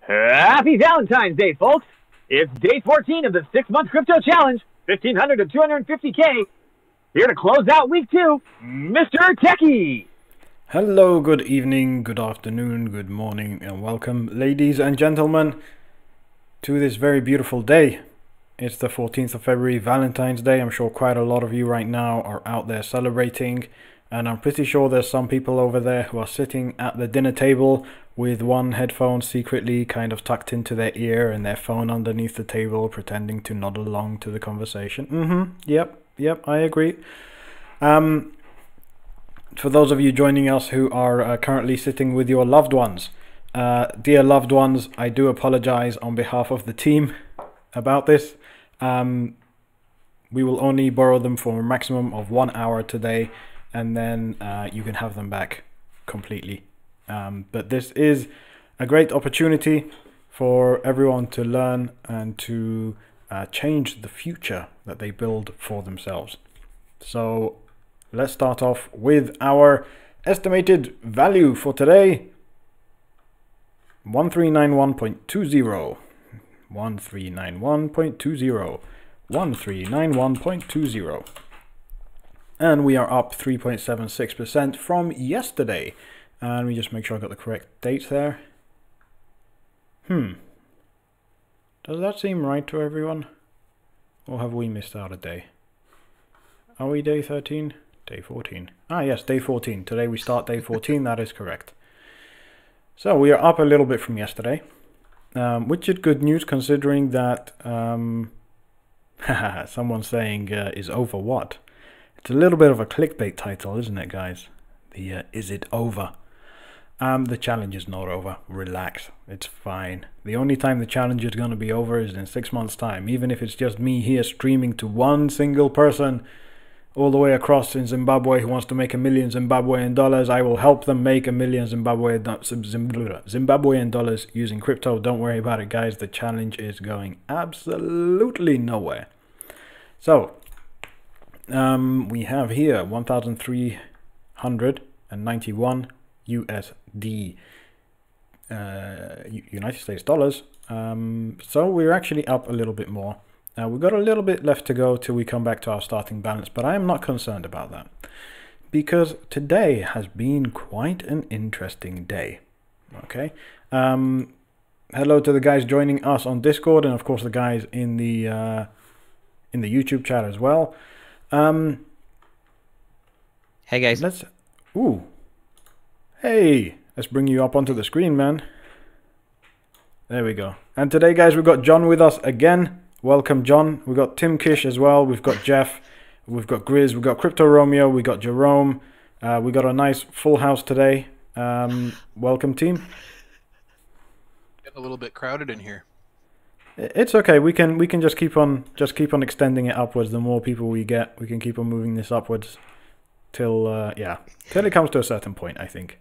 Happy Valentine's Day, folks! It's day 14 of the 6-month crypto challenge, 1,500 to 250K. Here to close out week 2, Mr. Techie! Hello, good evening, good afternoon, good morning, and welcome, ladies and gentlemen, to this very beautiful day. It's the 14th of February, Valentine's Day. I'm sure quite a lot of you right now are out there celebrating, and I'm pretty sure there's some people over there who are sitting at the dinner table with one headphone secretly kind of tucked into their ear and their phone underneath the table, pretending to nod along to the conversation. Yep, I agree. For those of you joining us who are currently sitting with your loved ones, dear loved ones, I do apologize on behalf of the team about this. We will only borrow them for a maximum of 1 hour today, and then you can have them back completely. But this is a great opportunity for everyone to learn and to change the future that they build for themselves. So let's start off with our estimated value for today. 1391.20. 1391.20. 1391.20. And we are up 3.76% from yesterday. And we just make sure I got the correct dates there. Does that seem right to everyone? Or have we missed out a day? Are we day 13? Day 14. Ah yes, day 14. Today we start day 14, that is correct. So we are up a little bit from yesterday. Which is good news considering that someone's saying is over what? It's a little bit of a clickbait title, isn't it, guys? The is it over? The challenge is not over. Relax, it's fine. The only time the challenge is going to be over is in 6 months' time. Even if it's just me here streaming to one single person all the way across in Zimbabwe who wants to make $1 million Zimbabwean dollars, I will help them make $1 million Zimbabwean dollars using crypto. Don't worry about it, guys. The challenge is going absolutely nowhere. So we have here 1,391 USD, United States dollars. So we're actually up a little bit more. We've got a little bit left to go till we come back to our starting balance, but I am not concerned about that because today has been quite an interesting day. Okay. Hello to the guys joining us on Discord, and of course the guys in the YouTube chat as well. Hey guys. Hey, let's bring you up onto the screen, man. There we go. And today, guys, we've got John with us again. Welcome, John. We've got Tim Kish as well. We've got Jeff. We've got Grizz. We've got Crypto Romeo. We've got Jerome. We got a nice full house today. Welcome, team. Getting a little bit crowded in here. It's okay. We can just keep on extending it upwards. The more people we get, we can keep on moving this upwards till it comes to a certain point, I think.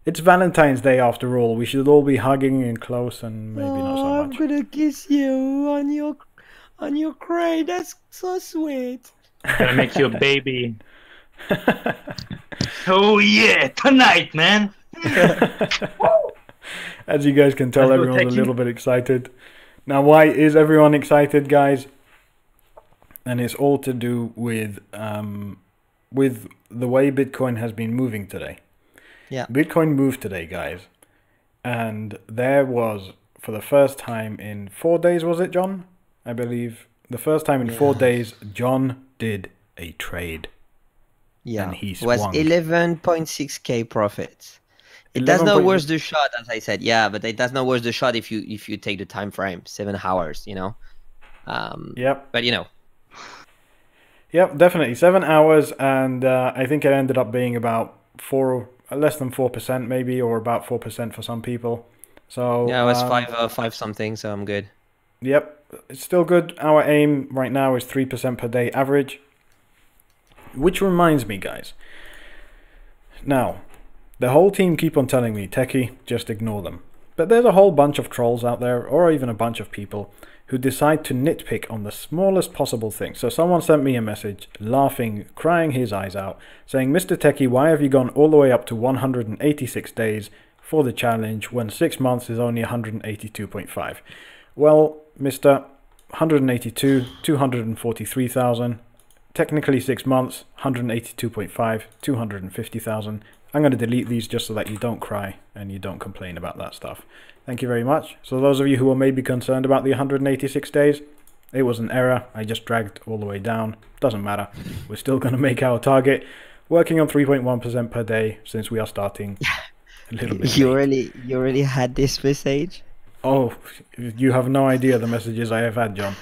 It's Valentine's Day after all. We should all be hugging and close, and maybe not so much. I'm gonna kiss you on your crane. That's so sweet. Gonna make you a baby. Oh yeah, tonight, man. As you guys can tell, everyone's a little bit excited. Now, why is everyone excited, guys? And it's all to do with the way Bitcoin has been moving today. Yeah. Bitcoin moved today, guys. And there was, for the first time in 4 days, was it, John? I believe. The first time in 4 days, John did a trade. Yeah. And he it was swung. 11.6k profits. It does not worth the shot, as I said. Yeah, but it does not worth the shot if you take the time frame, 7 hours, you know. Yep. But you know. Yep, definitely 7 hours, and I think it ended up being about less than 4% maybe, or about 4% for some people. So yeah, it was five something, so I'm good. Yep, it's still good. Our aim right now is 3% per day average. Which reminds me, guys. Now, the whole team keep on telling me, Techie, just ignore them. But there's a whole bunch of trolls out there, or even a bunch of people who decide to nitpick on the smallest possible thing. So someone sent me a message, laughing, crying his eyes out, saying, Mr. Techie, why have you gone all the way up to 186 days for the challenge when 6 months is only 182.5? Well, Mr. 182, 243,000. Technically 6 months, 182.5, 250,000. I'm going to delete these just so that you don't cry and you don't complain about that stuff. Thank you very much. So those of you who are maybe concerned about the 186 days, it was an error. I just dragged all the way down. Doesn't matter. We're still going to make our target. Working on 3.1% per day since we are starting a little bit late. You already had this message? Oh, you have no idea the messages I have had, John.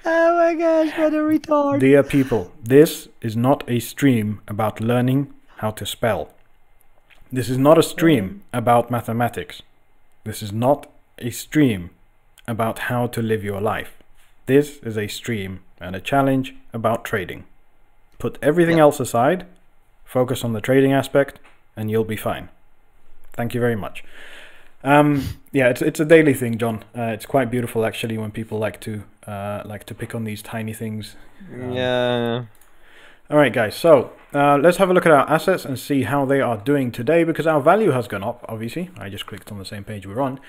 Oh my gosh, what a retard. Dear people, this is not a stream about learning how to spell. This is not a stream about mathematics. This is not a stream about how to live your life. This is a stream and a challenge about trading. Put everything else aside, focus on the trading aspect, and you'll be fine. Thank you very much. Yeah, it's a daily thing, John. It's quite beautiful actually when people like to pick on these tiny things. Yeah. All right, guys. So let's have a look at our assets and see how they are doing today, because our value has gone up. Obviously, I just clicked on the same page we're on.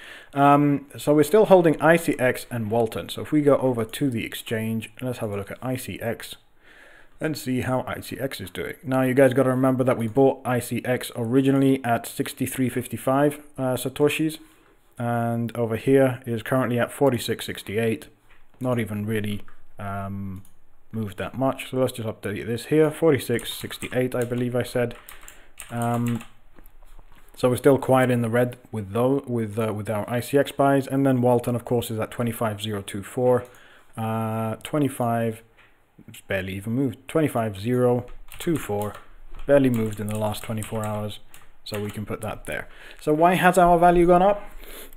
So we're still holding ICX and Walton. So if we go over to the exchange, let's have a look at ICX and see how ICX is doing. Now, you guys got to remember that we bought ICX originally at 63.55 Satoshis, and over here is currently at 46.68. Not even really moved that much. So let's just update this here. 46.68, I believe I said. So we're still quite in the red with our ICX buys, and then Walton, of course, is at 25.024. 25. It's barely even moved. 25.024, barely moved in the last 24 hours, so we can put that there. So why has our value gone up?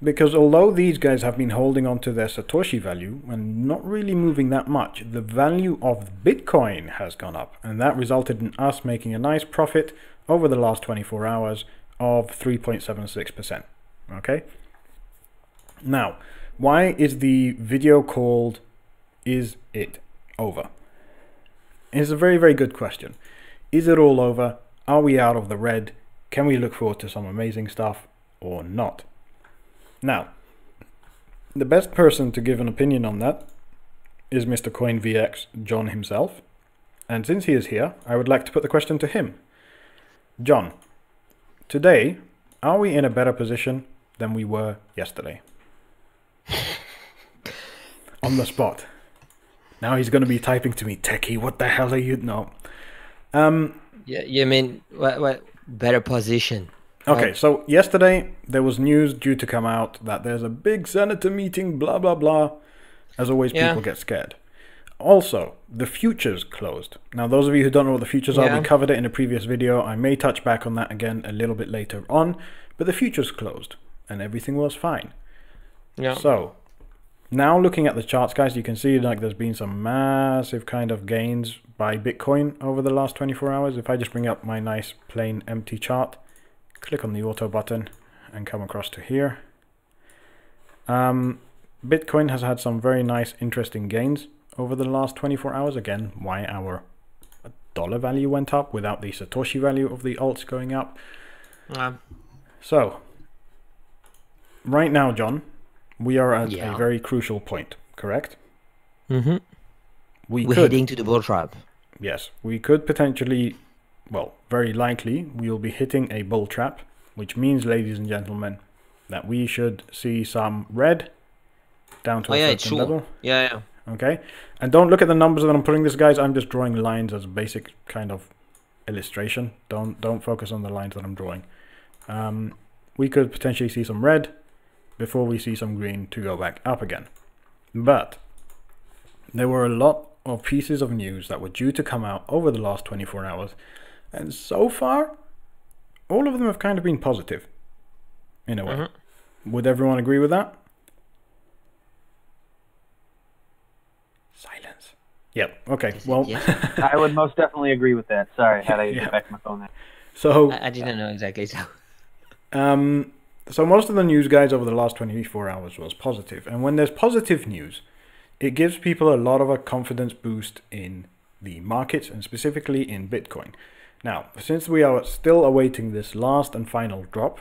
Because although these guys have been holding on to their Satoshi value and not really moving that much, the value of Bitcoin has gone up, and that resulted in us making a nice profit over the last 24 hours of 3.76%. Okay? Now, why is the video called "Is It Over?" It's a very, very good question. Is it all over? Are we out of the red? Can we look forward to some amazing stuff or not? Now, the best person to give an opinion on that is Mr. CoinVX, John himself. And since he is here, I would like to put the question to him. John, today, are we in a better position than we were yesterday? On the spot. Now he's going to be typing to me, Techie, what the hell are you? No. Yeah, you mean what better position? Okay, so yesterday there was news due to come out that there's a big senator meeting, blah, blah, blah. As always, people get scared. Also, the futures closed. Now, those of you who don't know what the futures are, we covered it in a previous video. I may touch back on that again a little bit later on. But the futures closed and everything was fine. Yeah. So, now looking at the charts, guys, you can see like there's been some massive kind of gains by Bitcoin over the last 24 hours. If I just bring up my nice plain empty chart, click on the auto button and come across to here. Bitcoin has had some very nice, interesting gains over the last 24 hours. Again, why our dollar value went up without the Satoshi value of the alts going up. So, right now, John, we are at a very crucial point, correct? Mm-hmm. We're heading to the bull trap. Yes, we could potentially, well, very likely, we will be hitting a bull trap, which means, ladies and gentlemen, that we should see some red down to a certain level. Yeah. Okay, and don't look at the numbers that I'm putting this, guys. I'm just drawing lines as a basic kind of illustration. Don't focus on the lines that I'm drawing. We could potentially see some red before we see some green to go back up again. But there were a lot of pieces of news that were due to come out over the last 24 hours. And so far, all of them have kind of been positive, in a way. Mm-hmm. Would everyone agree with that? Silence. Yep. Okay. Well, I would most definitely agree with that. Sorry, had I get back to my phone there. So I didn't know exactly. So most of the news, guys, over the last 24 hours was positive. And when there's positive news, it gives people a lot of a confidence boost in the markets and specifically in Bitcoin. Now, since we are still awaiting this last and final drop,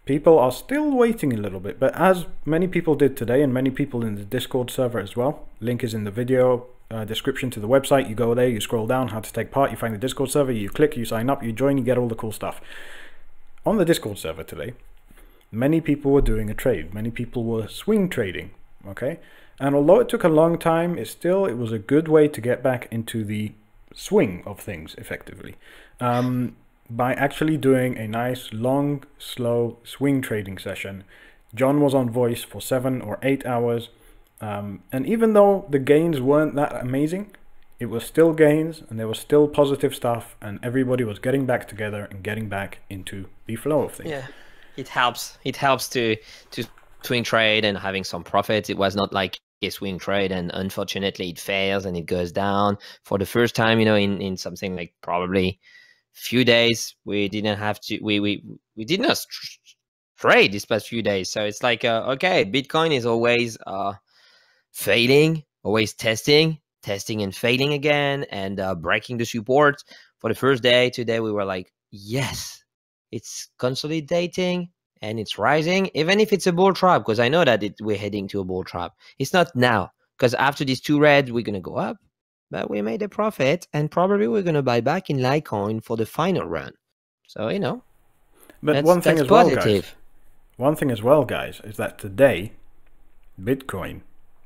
People are still waiting a little bit, but as many people did today, and many people in the Discord server as well, link is in the video description to the website. You go there, you scroll down, how to take part, you find the Discord server, you click, you sign up, you join, you get all the cool stuff. On the Discord server today, many people were doing a trade. Many people were swing trading, okay? And although it took a long time, it was a good way to get back into the swing of things, effectively. By actually doing a nice, long, slow swing trading session. John was on voice for 7 or 8 hours. And even though the gains weren't that amazing, it was still gains and there was still positive stuff, and everybody was getting back together and getting back into the flow of things. Yeah, it helps. It helps to swing trade and having some profits. It was not like a swing trade and unfortunately it fails and it goes down. For the first time, in something like probably few days, we didn't have to, we did not trade this past few days. So it's like, okay, Bitcoin is always failing, always testing and failing again, and breaking the support. For the first day, today we were like, yes, it's consolidating and it's rising, even if it's a bull trap, because I know that we're heading to a bull trap. It's not now, because after these 2 reds, we're going to go up, but we made a profit, and probably we're going to buy back in Litecoin for the final run. So, but one thing as well, guys, is that today, Bitcoin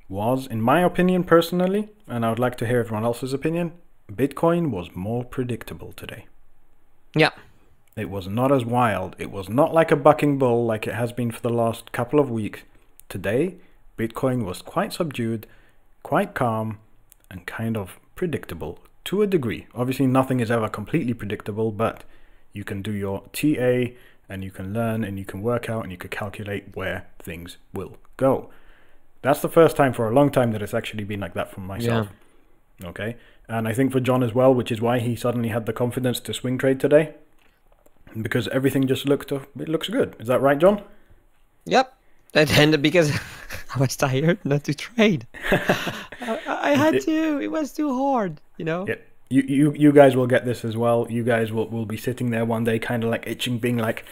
was, in my opinion personally, and I would like to hear everyone else's opinion, Bitcoin was more predictable today. Yeah. It was not as wild. It was not like a bucking bull like it has been for the last couple of weeks. Today, Bitcoin was quite subdued, quite calm, and kind of predictable to a degree. Obviously, nothing is ever completely predictable, but you can do your TA, and you can learn, and you can work out, and you can calculate where things will go. That's the first time for a long time that it's actually been like that for myself. Yeah. Okay, and I think for John as well, which is why he suddenly had the confidence to swing trade today, because everything just it looks good. Is that right, John? Yep. And because I was tired not to trade, I had to. It was too hard, Yeah. You guys will get this as well. You guys will be sitting there one day, kind of like itching, being like,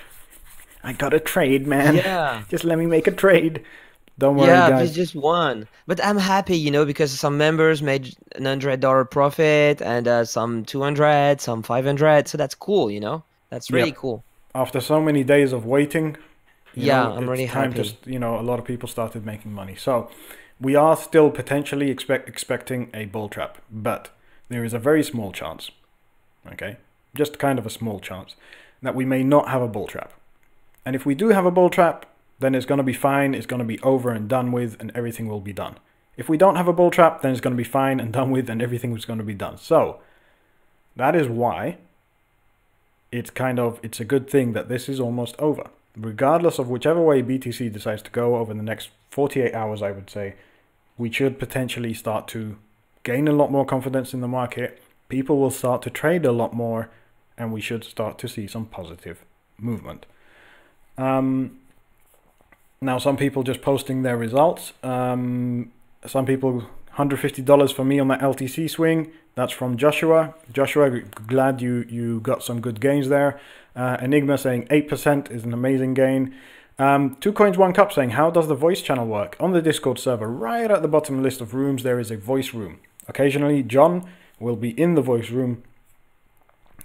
"I got a trade, man. Yeah. Just let me make a trade." Don't worry, guys. Yeah, it's just one. But I'm happy, because some members made an $100 profit, and some 200, some 500. So that's cool, That's really cool. After so many days of waiting, I'm really happy. A lot of people started making money. So we are still potentially expecting a bull trap, but there is a very small chance, okay, just kind of a small chance, that we may not have a bull trap. And if we do have a bull trap, then it's going to be fine, it's going to be over and done with, and everything will be done. If we don't have a bull trap, then it's going to be fine and done with, and everything is going to be done. So that is why it's a good thing that this is almost over. Regardless of whichever way BTC decides to go over the next 48 hours, I would say, we should potentially start to gain a lot more confidence in the market. People will start to trade a lot more, and we should start to see some positive movement. Now, some people just posting their results. Some people, $150 for me on that LTC swing. That's from Joshua. Joshua, glad you got some good gains there. Enigma saying 8% is an amazing gain. 2 Coins 1 Cup saying, how does the voice channel work? On the Discord server, right at the bottom list of rooms, there is a voice room. Occasionally, John will be in the voice room,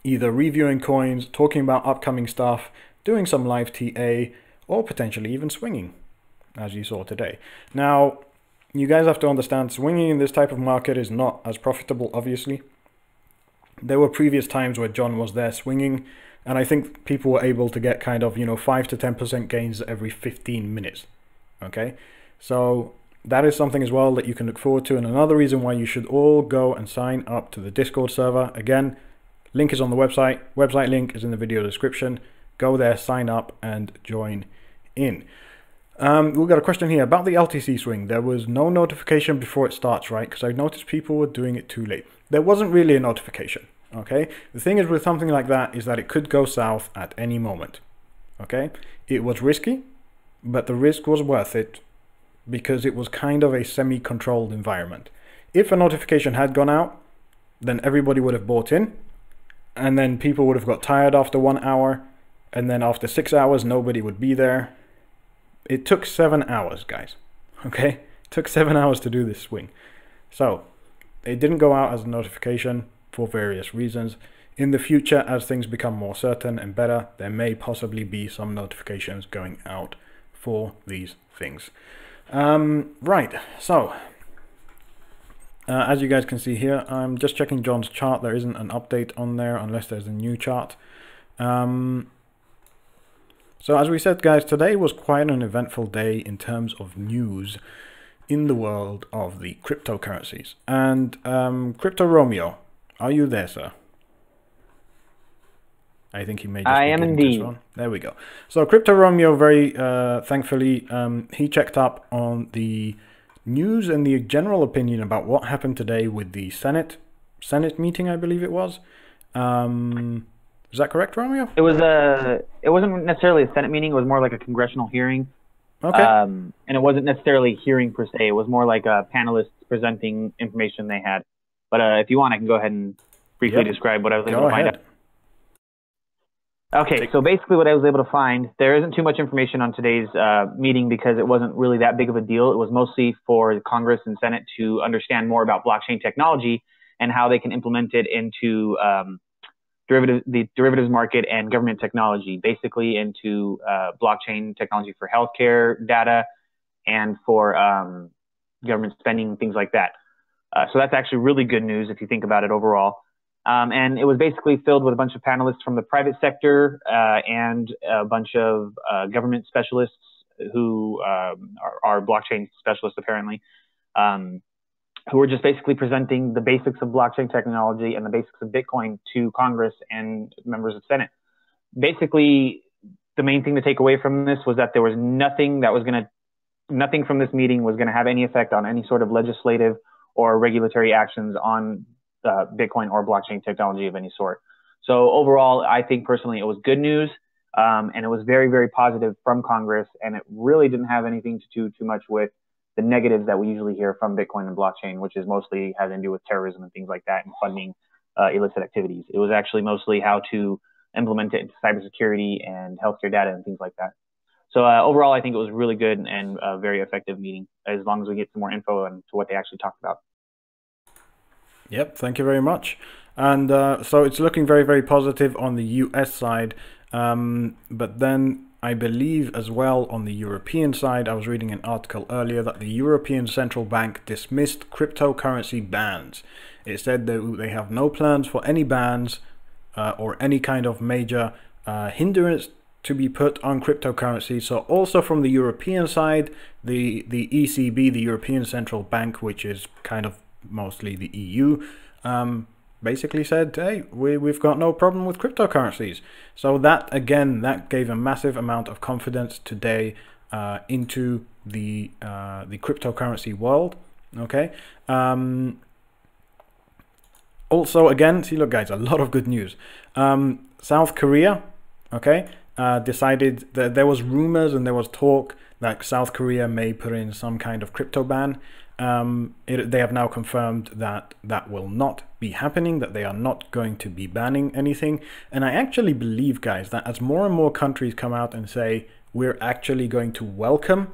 either reviewing coins, talking about upcoming stuff, doing some live TA, or potentially even swinging, as you saw today. Now, you guys have to understand, swinging in this type of market is not as profitable, obviously. There were previous times where John was there swinging, and I think people were able to get kind of, 5 to 10% gains every 15 minutes. Okay, so that is something as well that you can look forward to, and another reason why you should all go and sign up to the Discord server. Again, link is on the website. Website link is in the video description. Go there, sign up, and join in. We've got a question here about the LTC swing. There was no notification before it starts, right? Because I noticed people were doing it too late. There wasn't really a notification, okay? The thing is with something like that is that it could go south at any moment, okay? It was risky, but the risk was worth it because it was kind of a semi-controlled environment. If a notification had gone out, then everybody would have bought in, and then people would have got tired after 1 hour, and then after 6 hours nobody would be there. It took 7 hours, guys. Okay, it took 7 hours to do this swing. So it didn't go out as a notification for various reasons. In the future, as things become more certain and better, there may possibly be some notifications going out for these things. Right, so as you guys can see here, I'm just checking John's chart. There isn't an update on there unless there's a new chart. So as we said, guys, today was quite an eventful day in terms of news in the world of the cryptocurrencies. And Crypto Romeo, are you there, sir? I think he may just I be am getting to his indeed. phone. There we go. So Crypto Romeo, very thankfully, he checked up on the news and the general opinion about what happened today with the Senate meeting, I believe it was. Is that correct, Romeo? It wasn't necessarily a Senate meeting. It was more like a congressional hearing. Okay. And it wasn't necessarily a hearing per se. It was more like panelists presenting information they had. But if you want, I can go ahead and briefly describe what I was able to find out. Okay, so basically what I was able to find, there isn't too much information on today's meeting because it wasn't really that big of a deal. It was mostly for the Congress and Senate to understand more about blockchain technology and how they can implement it into the derivatives market and government technology, basically into blockchain technology for healthcare data and for government spending, things like that. So that's actually really good news if you think about it overall. And it was basically filled with a bunch of panelists from the private sector and a bunch of government specialists who are blockchain specialists, apparently, who were just basically presenting the basics of blockchain technology and the basics of Bitcoin to Congress and members of Senate. Basically, the main thing to take away from this was that there was nothing from this meeting was going to have any effect on any sort of legislative or regulatory actions on Bitcoin or blockchain technology of any sort. So overall, I think personally it was good news, and it was very, very positive from Congress, and it really didn't have anything to do too much with the negatives that we usually hear from Bitcoin and blockchain, which is mostly has to do with terrorism and things like that and funding illicit activities. It was actually mostly how to implement it into cybersecurity and healthcare data and things like that. So overall, I think it was really good and a very effective meeting, as long as we get some more info into what they actually talked about. Yep, thank you very much. And so it's looking very, very positive on the US side. But then I believe as well on the European side, I was reading an article earlier that the European Central Bank dismissed cryptocurrency bans. It said that they have no plans for any bans or any kind of major hindrance to be put on cryptocurrency. So also from the European side, the ECB, the European Central Bank, which is kind of mostly the EU, basically said, hey, we've got no problem with cryptocurrencies. So that, again, that gave a massive amount of confidence today into the cryptocurrency world. Okay. Also, again, see, look, guys, a lot of good news. South Korea, okay, decided that there was rumors and there was talk that South Korea may put in some kind of crypto ban. They have now confirmed that that will not be happening, that they are not going to be banning anything. And I actually believe, guys, that as more and more countries come out and say we're actually going to welcome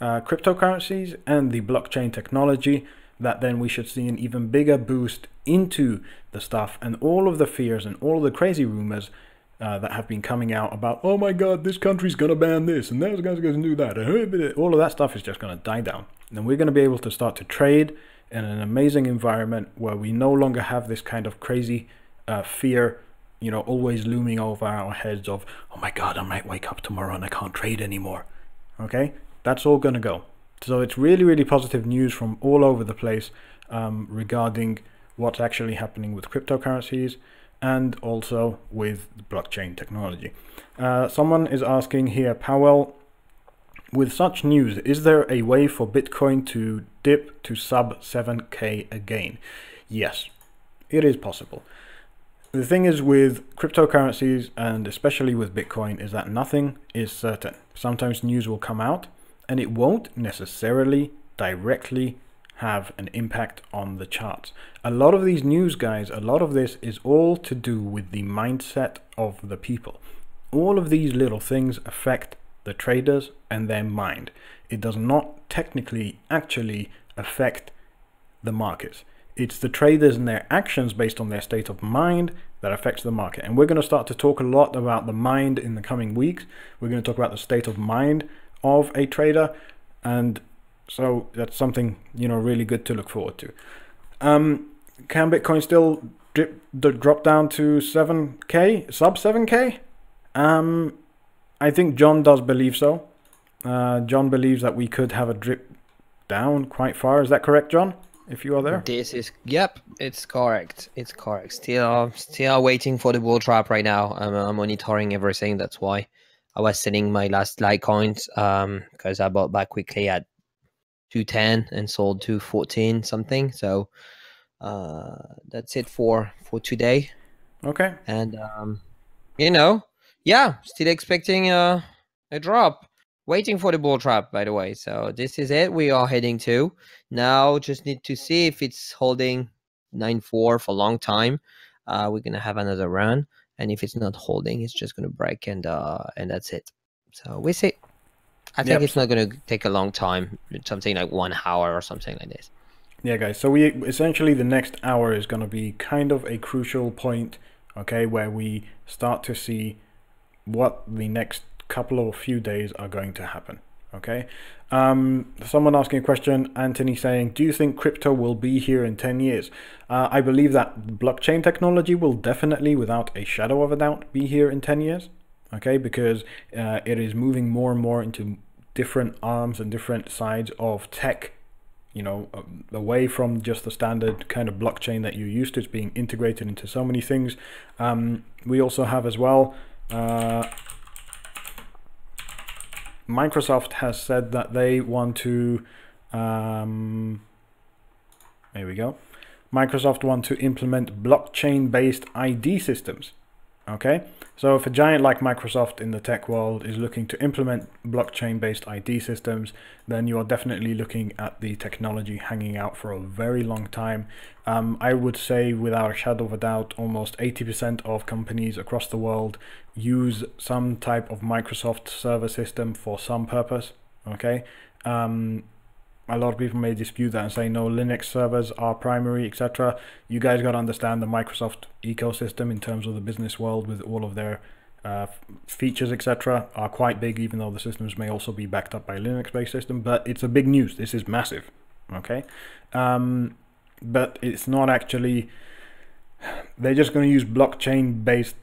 cryptocurrencies and the blockchain technology, that then we should see an even bigger boost into the stuff, and all of the fears and all of the crazy rumors that have been coming out about, oh my god, this country's gonna ban this and those guys are gonna do that, all of that stuff is just gonna die down. And we're gonna be able to start to trade in an amazing environment where we no longer have this kind of crazy fear, you know, always looming over our heads of, oh my god, I might wake up tomorrow and I can't trade anymore. Okay, that's all gonna go. So it's really, really positive news from all over the place regarding what's actually happening with cryptocurrencies and also with blockchain technology. Someone is asking here, Powell, with such news, is there a way for Bitcoin to dip to sub 7K again? Yes, it is possible. The thing is with cryptocurrencies, and especially with Bitcoin, is that nothing is certain. Sometimes news will come out and it won't necessarily directly have an impact on the charts. A lot of these news, guys, a lot of this is all to do with the mindset of the people. All of these little things affect the traders and their mind. It does not technically actually affect the markets. It's the traders and their actions based on their state of mind that affects the market. And we're going to start to talk a lot about the mind in the coming weeks. We're going to talk about the state of mind of a trader, and so that's something, you know, really good to look forward to. Can Bitcoin still drop down to 7k, sub 7k? I think John does believe so. John believes that we could have a drip down quite far. Is that correct, John? If you are there? This is, yep, it's correct. It's correct. Still waiting for the bull trap right now. I'm monitoring everything. That's why I was selling my last Litecoins, because I bought back quickly at 210 and sold to 14 something. So that's it for today. Okay. And you know, yeah, still expecting a drop. Waiting for the bull trap, by the way. So this is it. We are heading to now. Just need to see if it's holding 9.4 for a long time. We're gonna have another run, and if it's not holding, it's just gonna break, and that's it. So we see. I think it's not gonna take a long time. Something like 1 hour or something like this. Yeah, guys. So we essentially, the next hour is gonna be kind of a crucial point, okay, where we start to see what the next couple or few days are going to happen. Okay. Someone asking a question, Anthony saying, do you think crypto will be here in 10 years? I believe that blockchain technology will definitely, without a shadow of a doubt, be here in 10 years. Okay, because it is moving more and more into different arms and different sides of tech, you know, away from just the standard kind of blockchain that you're used to. It's being integrated into so many things. We also have as well, Microsoft has said that they want to, there we go. Microsoft want to implement blockchain-based ID systems. Okay, so if a giant like Microsoft in the tech world is looking to implement blockchain-based ID systems, then you are definitely looking at the technology hanging out for a very long time. I would say without a shadow of a doubt, almost 80% of companies across the world use some type of Microsoft server system for some purpose. Okay, a lot of people may dispute that and say no, Linux servers are primary, etc. You guys got to understand the Microsoft ecosystem in terms of the business world, with all of their features, etc., are quite big, even though the systems may also be backed up by Linux based system. But it's a big news. This is massive. Okay, but it's not actually, they're just going to use blockchain based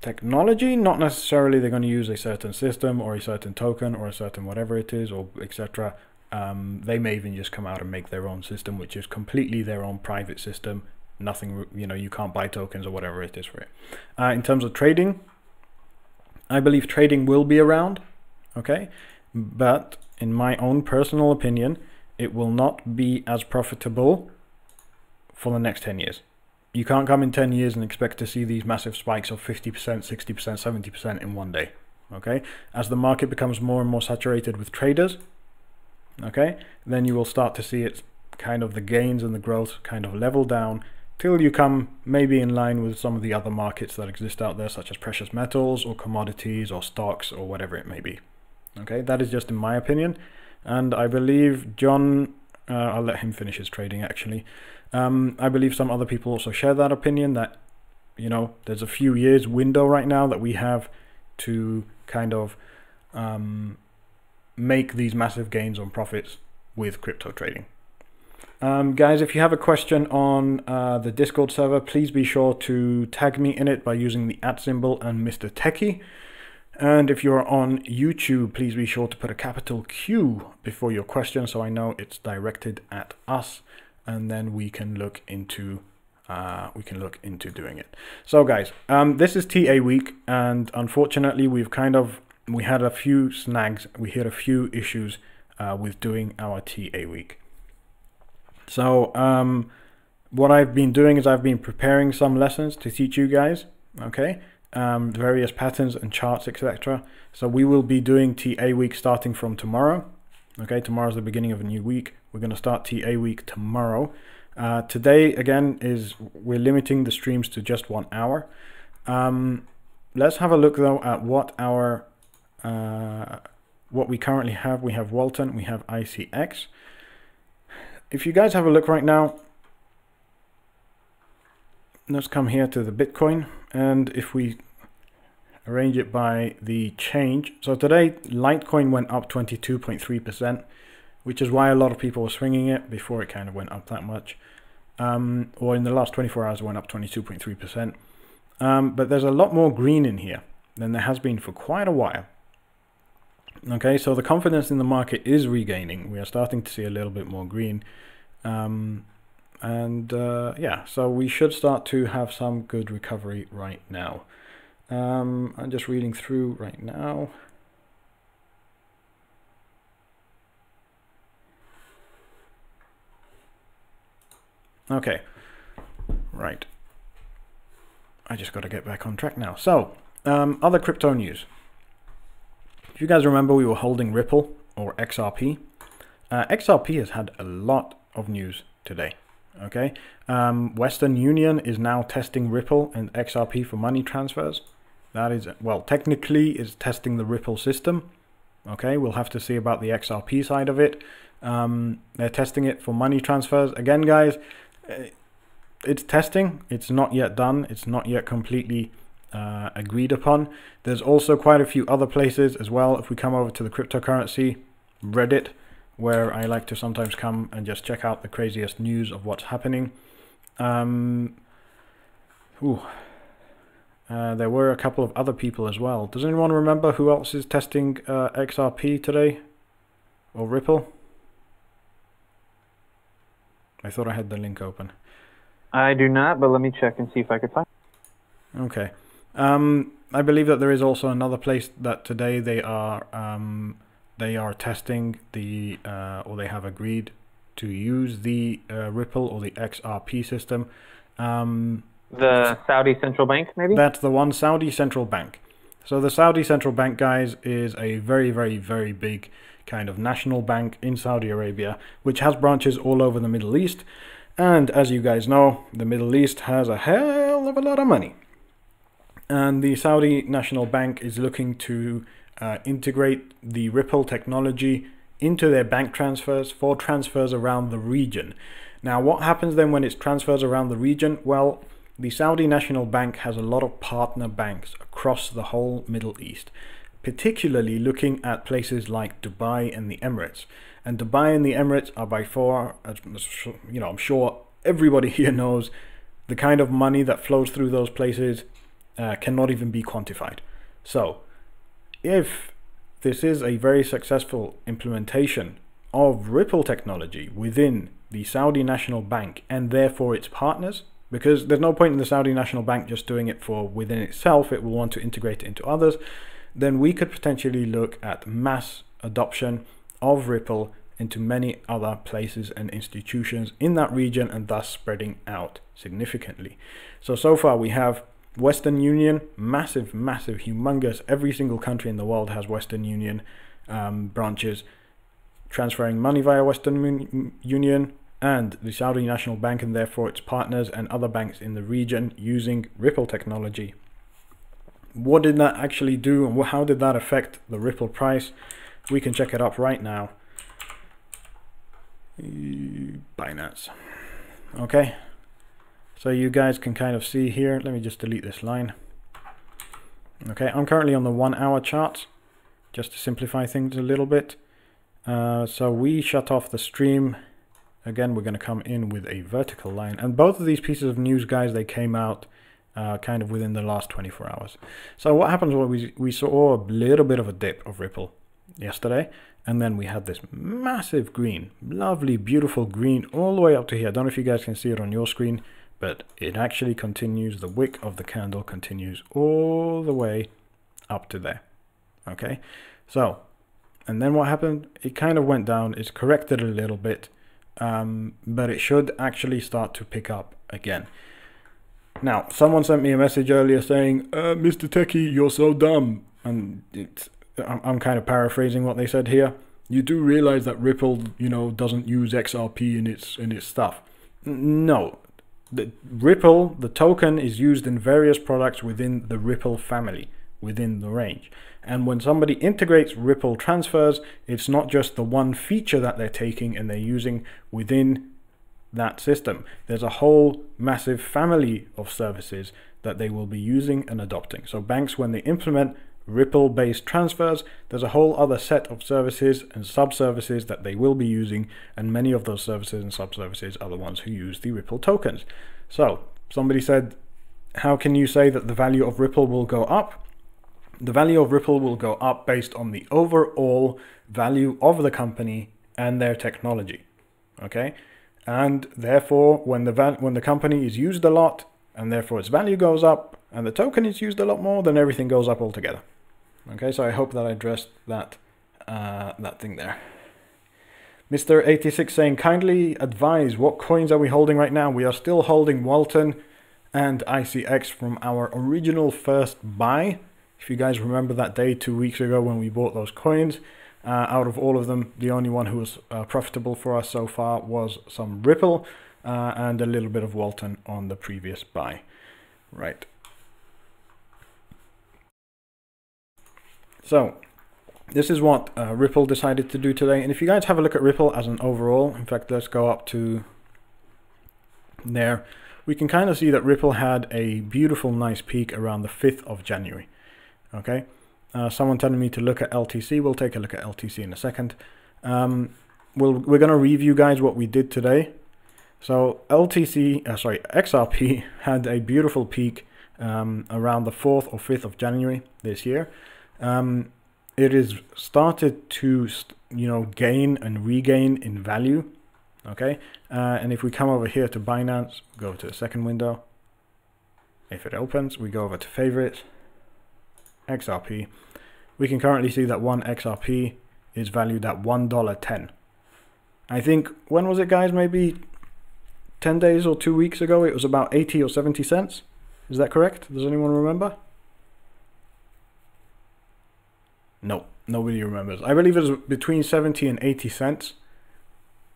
technology, not necessarily they're going to use a certain system or a certain token or a certain whatever it is, or etc. They may even just come out and make their own system, which is completely their own private system. Nothing, you know, you can't buy tokens or whatever it is for it. In terms of trading, I believe trading will be around, okay, but in my own personal opinion, it will not be as profitable for the next 10 years. You can't come in 10 years and expect to see these massive spikes of 50%, 60%, 70% in one day. Okay, as the market becomes more and more saturated with traders, okay, then you will start to see it kind of, the gains and the growth kind of level down till you come maybe in line with some of the other markets that exist out there, such as precious metals or commodities or stocks or whatever it may be. Okay, that is just in my opinion, and I believe John, I'll let him finish his trading actually. I believe some other people also share that opinion, that, you know, there's a few years window right now that we have to kind of make these massive gains on profits with crypto trading. Guys, if you have a question on the Discord server, please be sure to tag me in it by using the @ symbol and Mr. Techie. And if you're on YouTube, please be sure to put a capital Q before your question so I know it's directed at us, and then we can look into doing it. So guys, this is TA week, and unfortunately we had a few snags, we had a few issues with doing our TA week. So what I've been doing is I've been preparing some lessons to teach you guys, okay, various patterns and charts, etc. So we will be doing TA week starting from tomorrow, Okay, tomorrow's the beginning of a new week. We're going to start TA week tomorrow. Today, again, we're limiting the streams to just 1 hour. Let's have a look though at what we currently have. We have Walton, we have ICX. If you guys have a look right now, let's come here to the Bitcoin, and if we arrange it by the change. So today, Litecoin went up 22.3%, which is why a lot of people were swinging it before it kind of went up that much. Or in the last 24 hours, it went up 22.3%. But there's a lot more green in here than there has been for quite a while. Okay, so the confidence in the market is regaining. We are starting to see a little bit more green. Yeah, so we should start to have some good recovery right now. I'm just reading through right now. Okay, right. I just got to get back on track now. So, other crypto news. If you guys remember, we were holding Ripple or XRP. XRP has had a lot of news today. Okay, Western Union is now testing Ripple and XRP for money transfers. That is, well, technically is testing the Ripple system. Okay, we'll have to see about the XRP side of it. They're testing it for money transfers. Again, guys, it's testing. It's not yet done. It's not yet completely agreed upon. There's also quite a few other places as well. If we come over to the cryptocurrency Reddit, where I like to sometimes come and just check out the craziest news of what's happening. There were a couple of other people as well. Does anyone remember who else is testing XRP today? Or Ripple? I thought I had the link open. I do not, but let me check and see if I could find it. Okay. I believe that there is also another place that today they are testing the, or they have agreed to use the Ripple or the XRP system. The Saudi Central Bank, maybe? That's the one, Saudi Central Bank. So the Saudi Central Bank, guys, is a very, very, very big kind of national bank in Saudi Arabia, which has branches all over the Middle East. And as you guys know, the Middle East has a hell of a lot of money. And the Saudi National Bank is looking to integrate the Ripple technology into their bank transfers for transfers around the region. Now, what happens then when it's transfers around the region? Well, the Saudi National Bank has a lot of partner banks across the whole Middle East, particularly looking at places like Dubai and the Emirates. And Dubai and the Emirates are by far, you know, I'm sure everybody here knows the kind of money that flows through those places cannot even be quantified. So, if this is a very successful implementation of Ripple technology within the Saudi National Bank and therefore its partners, because there's no point in the Saudi National Bank just doing it for within itself, it will want to integrate it into others, then we could potentially look at mass adoption of Ripple into many other places and institutions in that region, and thus spreading out significantly. So far we have Western Union, massive, humongous. Every single country in the world has Western Union branches transferring money via Western Union, and the Saudi National Bank and therefore its partners and other banks in the region using Ripple technology. What did that actually do, and how did that affect the Ripple price? We can check it up right now. Binance. Okay, so you guys can kind of see here. Let me just delete this line. Okay, I'm currently on the 1 hour chart, just to simplify things a little bit. So we shut off the stream. Again, we're going to come in with a vertical line, and both of these pieces of news, guys, they came out kind of within the last 24 hours. So what happens was we saw a little bit of a dip of Ripple yesterday, and then we had this massive green, lovely, beautiful green all the way up to here. I don't know if you guys can see it on your screen, but it actually continues, the wick of the candle continues all the way up to there. Okay, so, and then what happened? It kind of went down, it's corrected a little bit, but it should actually start to pick up again. Now, someone sent me a message earlier saying, Mr. Techie, you're so dumb. And I'm kind of paraphrasing what they said here. you do realize that Ripple, you know, doesn't use XRP in its stuff. No, the Ripple, the token, is used in various products within the Ripple family, within the range. And when somebody integrates Ripple transfers, it's not just the one feature that they're taking and they're using within that system. There's a whole massive family of services that they will be using and adopting. So banks, when they implement Ripple-based transfers, there's a whole other set of services and sub-services that they will be using, and many of those services and sub-services are the ones who use the Ripple tokens. So somebody said, how can you say that the value of Ripple will go up? The value of Ripple will go up based on the overall value of the company and their technology. Okay, and therefore when the company is used a lot and therefore its value goes up and the token is used a lot more, then everything goes up altogether. Okay, so I hope that I addressed that that thing there. Mr. 86 saying, kindly advise, what coins are we holding right now? We are still holding Walton and ICX from our original first buy. If you guys remember that day 2 weeks ago when we bought those coins, out of all of them, the only one who was profitable for us so far was some Ripple and a little bit of Walton on the previous buy. Right. So this is what Ripple decided to do today. And if you guys have a look at Ripple as an overall, in fact, let's go up to there. We can kind of see that Ripple had a beautiful, nice peak around the 5th of January. Okay. Someone telling me to look at LTC. We'll take a look at LTC in a second. We're going to review, guys, what we did today. So XRP had a beautiful peak around the 4th or 5th of January this year. It is started to, you know, gain and regain in value. Okay. And if we come over here to Binance, go to the second window. If it opens, we go over to favorites, XRP. We can currently see that one XRP is valued at $1.10. I think, when was it, guys? Maybe 10 days or 2 weeks ago, it was about 80 or 70 cents. Is that correct? Does anyone remember? No, nobody remembers. I believe it was between 70 and 80 cents.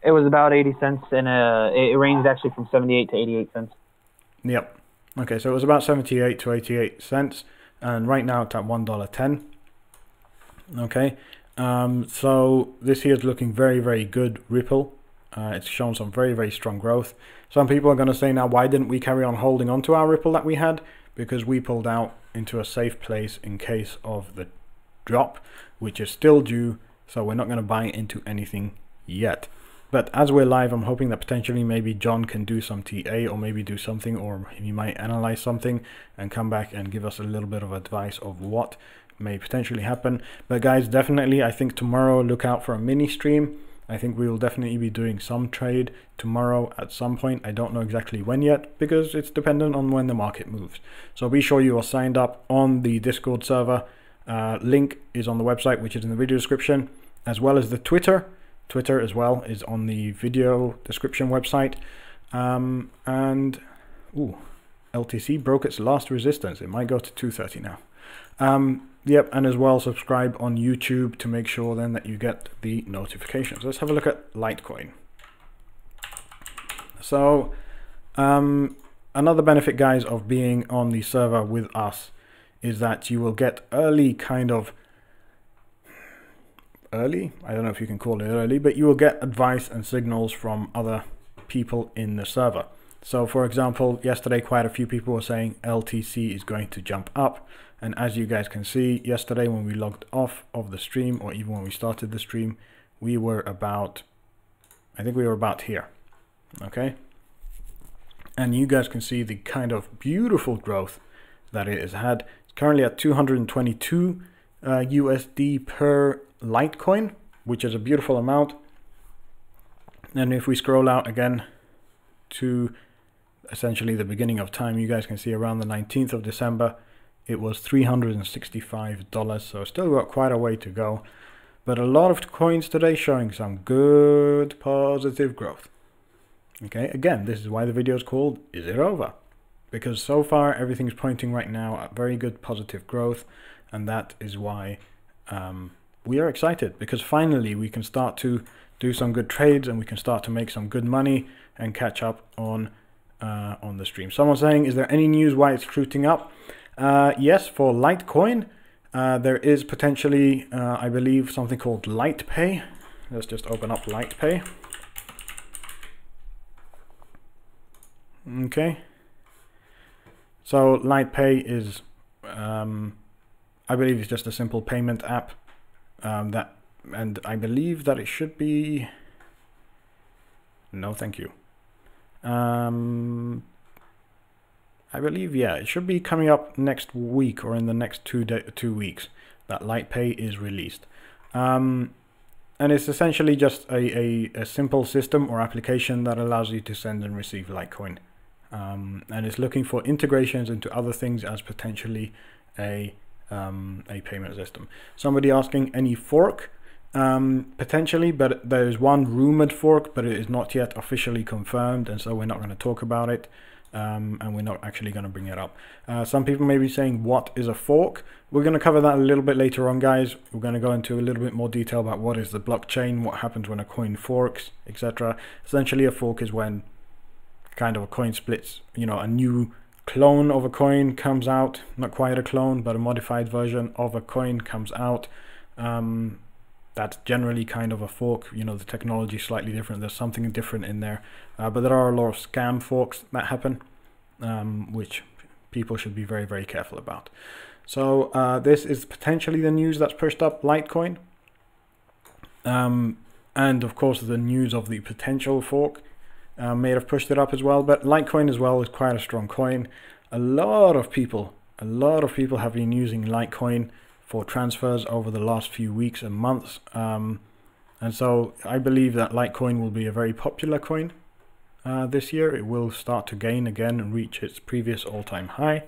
It was about 80 cents, and it ranged actually from 78 to 88 cents. Yep. Okay, so it was about 78 to 88 cents, and right now it's at $1.10. Okay, so this here is looking very, very good, Ripple. It's shown some very, very strong growth. Some people are going to say, now, why didn't we carry on holding on to our Ripple that we had? Because we pulled out into a safe place in case of the drop, which is still due, so we're not going to buy into anything yet. But as we're live, I'm hoping that potentially maybe John can do some TA or maybe do something, or he might analyze something and come back and give us a little bit of advice of what may potentially happen. But guys, definitely, I think tomorrow look out for a mini stream. I think we will definitely be doing some trade tomorrow at some point. I don't know exactly when yet, because it's dependent on when the market moves. So be sure you are signed up on the Discord server. Link is on the website, which is in the video description, as well as the Twitter. Twitter as well is on the video description website. And ooh, LTC broke its last resistance. It might go to 230 now. Yep, and as well subscribe on YouTube to make sure then that you get the notifications. Let's have a look at Litecoin. So another benefit, guys, of being on the server with us is that you will get early, kind of early, I don't know if you can call it early, but you will get advice and signals from other people in the server. So for example, yesterday quite a few people were saying LTC is going to jump up, and as you guys can see, yesterday when we logged off of the stream, or even when we started the stream, we were about, I think we were about here. Okay, and you guys can see the kind of beautiful growth that it has had. It's currently at 222 USD per Litecoin, which is a beautiful amount. And if we scroll out again to essentially the beginning of time, you guys can see around the 19th of December it was $365, so still got quite a way to go, but a lot of coins today showing some good positive growth. Okay, again, this is why the video is called Is It Over? Because so far everything's pointing right now at very good positive growth, and that is why we are excited because finally we can start to do some good trades and we can start to make some good money and catch up on the stream. Someone saying, is there any news why it's shooting up? Yes, for Litecoin, there is potentially, I believe, something called LitePay. Let's just open up LitePay. Okay. So LitePay is, I believe it's just a simple payment app and I believe that it should be, no thank you. I believe, yeah, it should be coming up next week or in the next 2 weeks that LitePay is released. And it's essentially just a simple system or application that allows you to send and receive Litecoin. And it's looking for integrations into other things as potentially a payment system. Somebody asking, any fork? Potentially, but there is one rumored fork, but it is not yet officially confirmed, and so we're not going to talk about it, and we're not actually going to bring it up. Some people may be saying, what is a fork? We're going to cover that a little bit later on, guys. We're going to go into a little bit more detail about what is the blockchain, what happens when a coin forks, etc. Essentially, a fork is when kind of a coin splits, you know, a new clone of a coin comes out, not quite a clone, but a modified version of a coin comes out. That's generally kind of a fork. You know, the technology is slightly different. There's something different in there. But there are a lot of scam forks that happen, which people should be very, very careful about. So this is potentially the news that's pushed up Litecoin. And of course, the news of the potential fork may have pushed it up as well. But Litecoin as well is quite a strong coin. A lot of people have been using Litecoin for transfers over the last few weeks and months, and so I believe that Litecoin will be a very popular coin this year. It will start to gain again and reach its previous all-time high,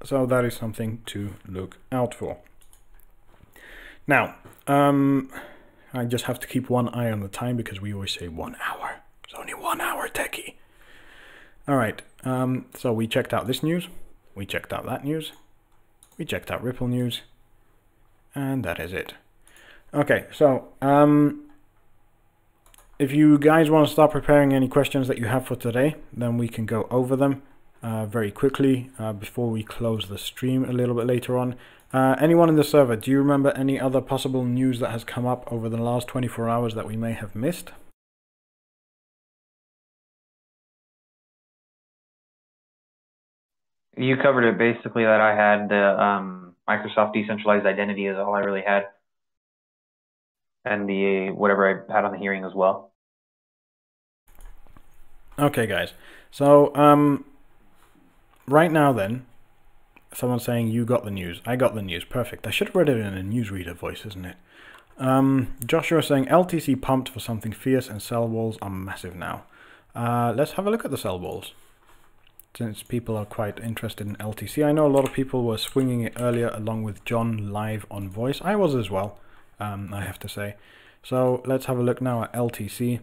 so that is something to look out for. Now I just have to keep one eye on the time because we always say 1 hour. It's only 1 hour, techie. All right, so we checked out this news, we checked out that news, we checked out Ripple news, and that is it. Okay, so if you guys want to start preparing any questions that you have for today, then we can go over them very quickly before we close the stream a little bit later on. Anyone in the server, do you remember any other possible news that has come up over the last 24 hours that we may have missed? You covered it basically. That I had the Microsoft decentralized identity is all I really had, and the whatever I had on the hearing as well. Okay, guys. So right now then, someone's saying you got the news. I got the news. Perfect. I should have read it in a newsreader voice, isn't it? Joshua saying LTC pumped for something fierce and sell walls are massive now. Let's have a look at the sell walls, since people are quite interested in LTC. I know a lot of people were swinging it earlier along with John live on voice. I was as well, I have to say. So let's have a look now at LTC.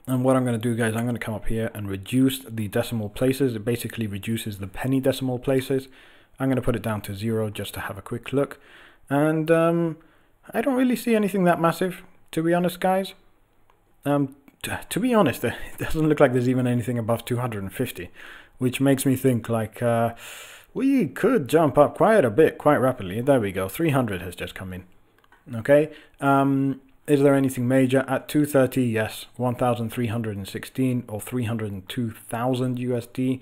And what I'm going to do, guys, I'm going to come up here and reduce the decimal places. It basically reduces the penny decimal places. I'm going to put it down to 0 just to have a quick look. And I don't really see anything that massive, to be honest, guys. To be honest, it doesn't look like there's even anything above 250, which makes me think like we could jump up quite a bit, quite rapidly. There we go, 300 has just come in. Okay, is there anything major? At 230, yes, 1,316 or 302,000 USD.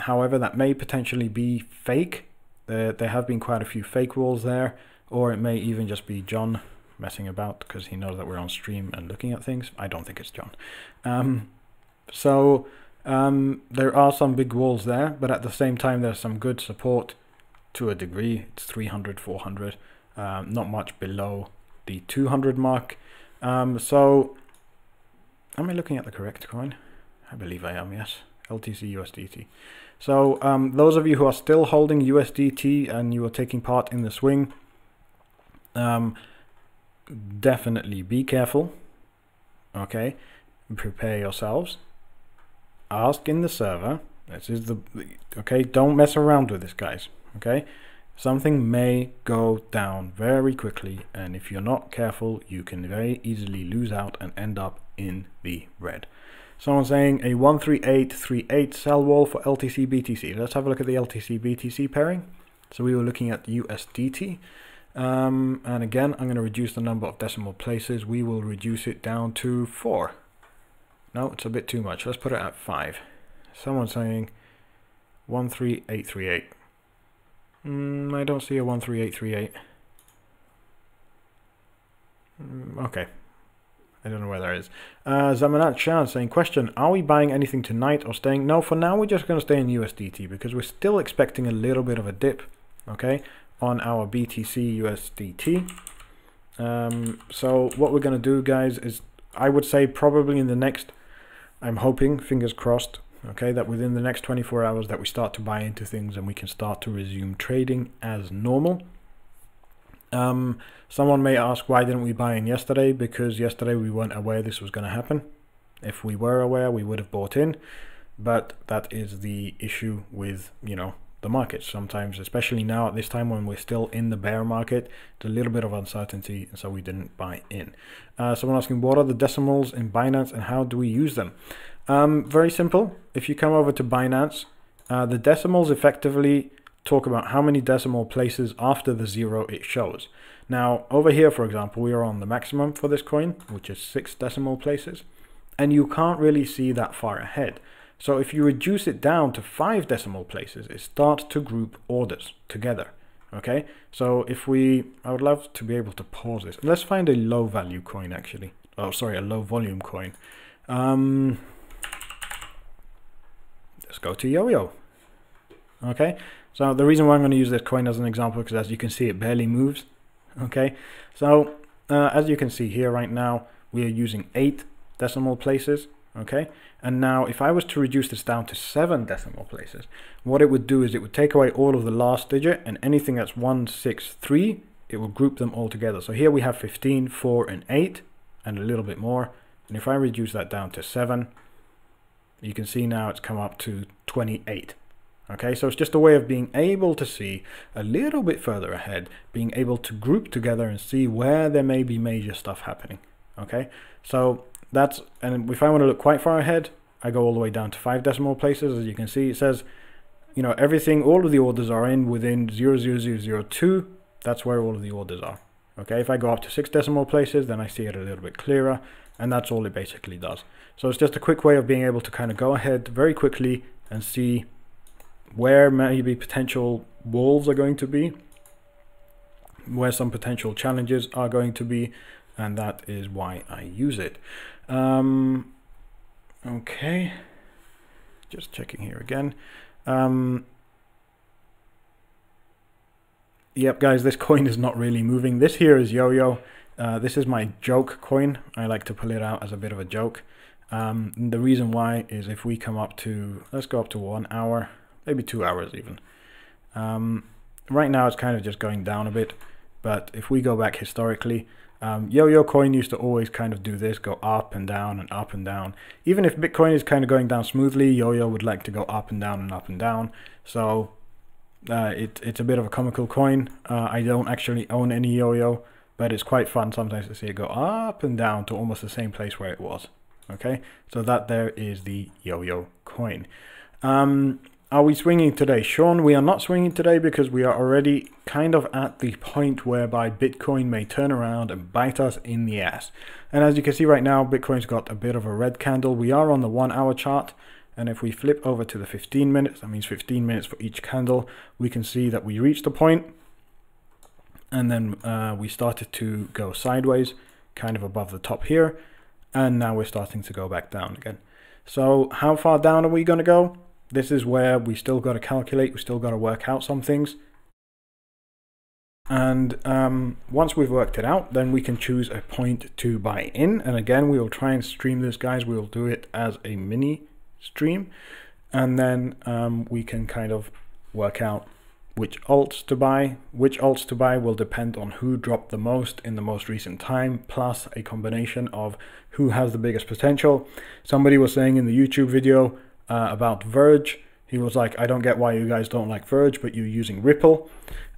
However, that may potentially be fake. There have been quite a few fake walls there, or it may even just be John messing about because he knows that we're on stream and looking at things. I don't think it's John. There are some big walls there, but at the same time there's some good support to a degree. It's 300, 400, not much below the 200 mark. So am I looking at the correct coin? I believe I am, yes. LTC USDT. So those of you who are still holding USDT and you are taking part in the swing, definitely be careful. Okay, prepare yourselves. Ask in the server. This is the okay. Don't mess around with this, guys. Okay, something may go down very quickly, and if you're not careful, you can very easily lose out and end up in the red. Someone saying a 13838 sell wall for LTC BTC. Let's have a look at the LTC BTC pairing. So we were looking at USDT. And again, I'm going to reduce the number of decimal places. We will reduce it down to 4. No, it's a bit too much. Let's put it at 5. Someone saying 13838. I don't see a 13838. Okay. I don't know where that is. Zamanat Shan saying, question, are we buying anything tonight or staying? No, for now we're just going to stay in USDT because we're still expecting a little bit of a dip, okay, on our BTC USDT. So what we're going to do, guys, is I would say probably in the next, I'm hoping, fingers crossed, okay, that within the next 24 hours that we start to buy into things and we can start to resume trading as normal. Someone may ask, why didn't we buy in yesterday? Because yesterday we weren't aware this was going to happen. If we were aware, we would have bought in. But that is the issue with, you know, the markets. Sometimes, especially now at this time when we're still in the bear market, there's a little bit of uncertainty, and so we didn't buy in. Someone asking, what are the decimals in Binance and how do we use them? Very simple. If you come over to Binance, the decimals effectively talk about how many decimal places after the 0 it shows. Now over here, for example, we are on the maximum for this coin, which is 6 decimal places, and you can't really see that far ahead. So if you reduce it down to 5 decimal places, it starts to group orders together. Okay, so if I would love to be able to pause this. Let's find a low value coin actually. Oh, sorry, a low volume coin. Let's go to Yo-Yo. Okay, so the reason why I'm going to use this coin as an example, because as you can see, it barely moves. Okay, so as you can see here right now, we are using 8 decimal places. Okay, and now if I was to reduce this down to 7 decimal places, what it would do is it would take away all of the last digit, and anything that's 1, 6, 3, it will group them all together. So here we have 15, 4, and 8, and a little bit more. And if I reduce that down to 7, you can see now it's come up to 28. Okay, so it's just a way of being able to see a little bit further ahead, being able to group together and see where there may be major stuff happening. Okay, so that's, and if I want to look quite far ahead, I go all the way down to 5 decimal places. As you can see, it says, you know, everything, all of the orders are in within 0.0002. That's where all of the orders are. Okay, if I go up to 6 decimal places, then I see it a little bit clearer, and that's all it basically does. So it's just a quick way of being able to kind of go ahead very quickly and see where maybe potential walls are going to be, where some potential challenges are going to be, and that is why I use it. Okay, just checking here again. Yep, guys, this coin is not really moving. This here is Yo-Yo. This is my joke coin. I like to pull it out as a bit of a joke. The reason why is if we come up to, let's go up to 1 hour, maybe 2 hours even. Right now it's kind of just going down a bit, but if we go back historically, Yo-Yo coin used to always kind of do this, go up and down and up and down. Even if Bitcoin is kind of going down smoothly, Yo-Yo would like to go up and down and up and down. So it's a bit of a comical coin. I don't actually own any Yo-Yo, but it's quite fun sometimes to see it go up and down to almost the same place where it was. Okay, so that there is the Yo-Yo coin. Are we swinging today? Sean, we are not swinging today because we are already kind of at the point whereby Bitcoin may turn around and bite us in the ass. And as you can see right now, Bitcoin's got a bit of a red candle. We are on the 1 hour chart. And if we flip over to the 15 minutes, that means 15 minutes for each candle, we can see that we reached a point and then we started to go sideways, kind of above the top here. And now we're starting to go back down again. So how far down are we going to go? This is where we still got to calculate, we still got to work out some things. And once we've worked it out, then we can choose a point to buy in. And again, we will try and stream this, guys. We will do it as a mini stream. And then we can kind of work out which alts to buy. Which alts to buy will depend on who dropped the most in the most recent time, plus a combination of who has the biggest potential. Somebody was saying in the YouTube video, about Verge, he was like, I don't get why you guys don't like Verge, but you're using Ripple.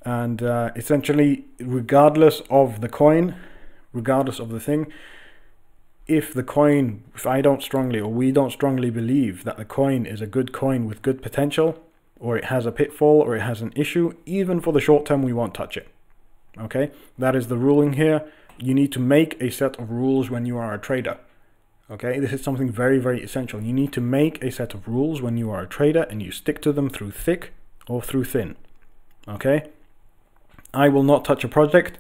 And essentially, regardless of the coin, regardless of the thing, if I don't strongly, or we don't strongly believe that the coin is a good coin with good potential, or it has a pitfall, or it has an issue, even for the short term, we won't touch it. Okay, that is the ruling here. You need to make a set of rules when you are a trader. Okay, this is something very, very essential. You need to make a set of rules when you are a trader, and you stick to them through thick or through thin. Okay, I will not touch a project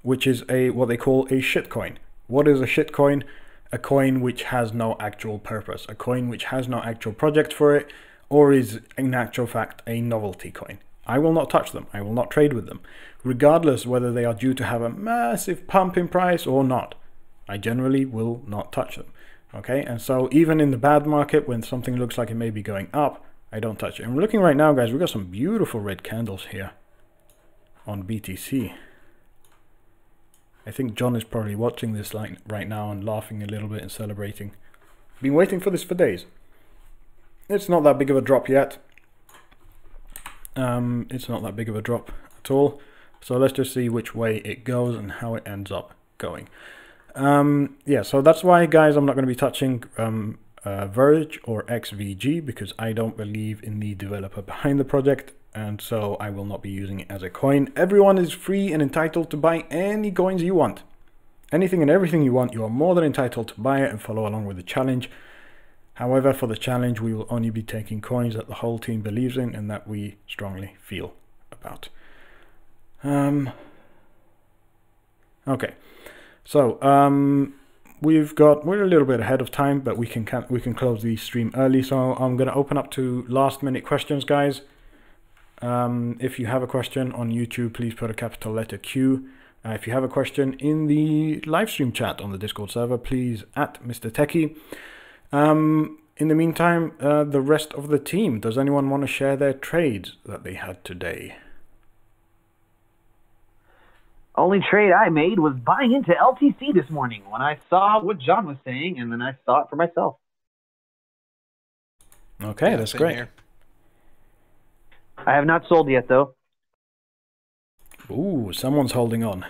which is what they call a shitcoin. What is a shitcoin? A coin which has no actual purpose, a coin which has no actual project for it, or is in actual fact a novelty coin. I will not touch them. I will not trade with them, regardless whether they are due to have a massive pump in price or not. I generally will not touch them. Okay, and so even in the bad market, when something looks like it may be going up, I don't touch it. And we're looking right now, guys, we've got some beautiful red candles here on BTC. I think John is probably watching this right now and laughing a little bit and celebrating. Been waiting for this for days. It's not that big of a drop yet. It's not that big of a drop at all. So let's just see which way it goes and how it ends up going. Yeah, so that's why, guys, I'm not going to be touching Verge or XVG, because I don't believe in the developer behind the project, and so I will not be using it as a coin. Everyone is free and entitled to buy any coins you want. Anything and everything you want, you are more than entitled to buy it and follow along with the challenge. However, for the challenge, we will only be taking coins that the whole team believes in and that we strongly feel about. Okay, so we're a little bit ahead of time, but we can close the stream early. So I'm going to open up to last minute questions, guys. If you have a question on YouTube, please put a capital letter Q. If you have a question in the live stream chat on the Discord server, please at Mr. Techie. In the meantime, the rest of the team, does anyone want to share their trades that they had today? Only trade I made was buying into LTC this morning when I saw what John was saying, and then I saw it for myself. Okay, that's great. Here. I have not sold yet, though. Ooh, someone's holding on.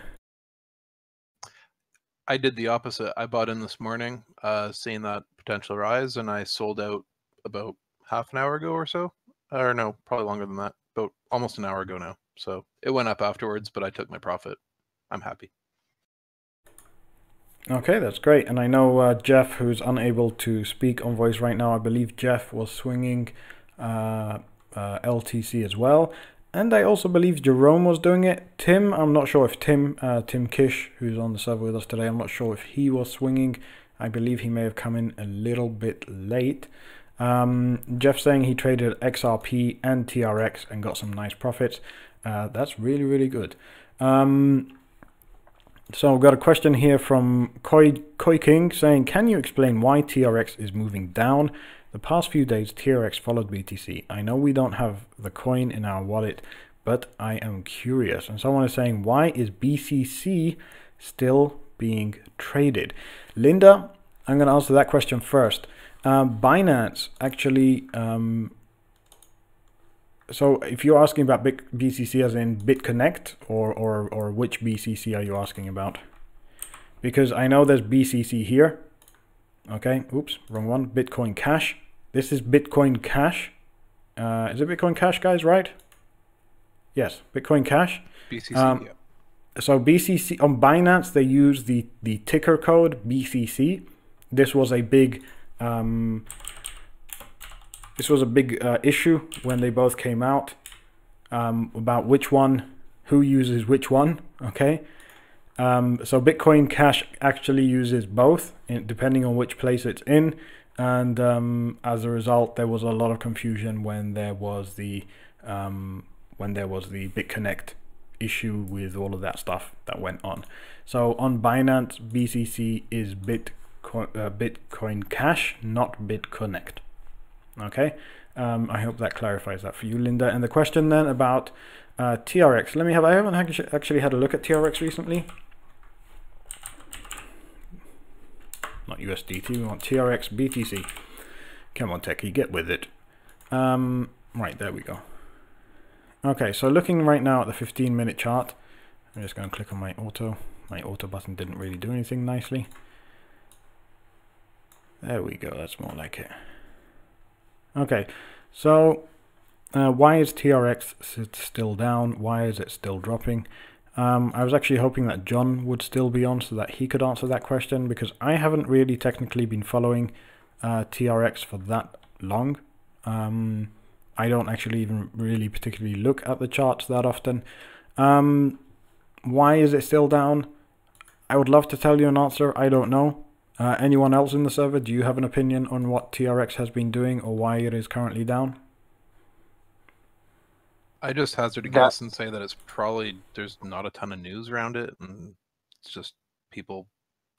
I did the opposite. I bought in this morning, seeing that potential rise, and I sold out about half an hour ago or so. Or no, probably longer than that. About almost an hour ago now. So it went up afterwards, but I took my profit. I'm happy. Okay, that's great. And I know Jeff, who's unable to speak on voice right now, I believe Jeff was swinging LTC as well. And I also believe Jerome was doing it. Tim, I'm not sure if Tim Kish, who's on the server with us today, I'm not sure if he was swinging. I believe he may have come in a little bit late. Jeff saying he traded XRP and TRX and got some nice profits. That's really, really good. So we've got a question here from Koi King saying, can you explain why TRX is moving down? The past few days, TRX followed BTC. I know we don't have the coin in our wallet, but I am curious. And someone is saying, why is BCC still being traded? Linda, I'm going to answer that question first. Binance actually, so if you're asking about BCC as in BitConnect, or which BCC are you asking about? Because I know there's BCC here. Okay, oops, wrong one. Bitcoin Cash. This is Bitcoin Cash. Is it Bitcoin Cash, guys, right? Yes, Bitcoin Cash. BCC, yeah. So BCC, on Binance, they use the ticker code BCC. This was a big issue when they both came out, about who uses which one. Okay, so Bitcoin Cash actually uses both, depending on which place it's in, and as a result, there was a lot of confusion when there was the BitConnect issue with all of that stuff that went on. So on Binance, BCC is Bitcoin Cash, not BitConnect. Okay, I hope that clarifies that for you, Linda. And the question then about TRX. I haven't actually had a look at TRX recently. Not USDT, we want TRX BTC. Come on, Techie, get with it. Right, there we go. Okay, so looking right now at the 15-minute chart, I'm just going to click on my auto. My auto button didn't really do anything nicely. There we go, that's more like it. Okay, so why is TRX still down? Why is it still dropping? I was actually hoping that John would still be on so that he could answer that question, because I haven't really technically been following TRX for that long. I don't actually even really particularly look at the charts that often. Why is it still down? I would love to tell you an answer. I don't know. Anyone else in the server, do you have an opinion on what TRX has been doing or why it is currently down? I just hazard a guess and say that it's probably, there's not a ton of news around it, and it's just people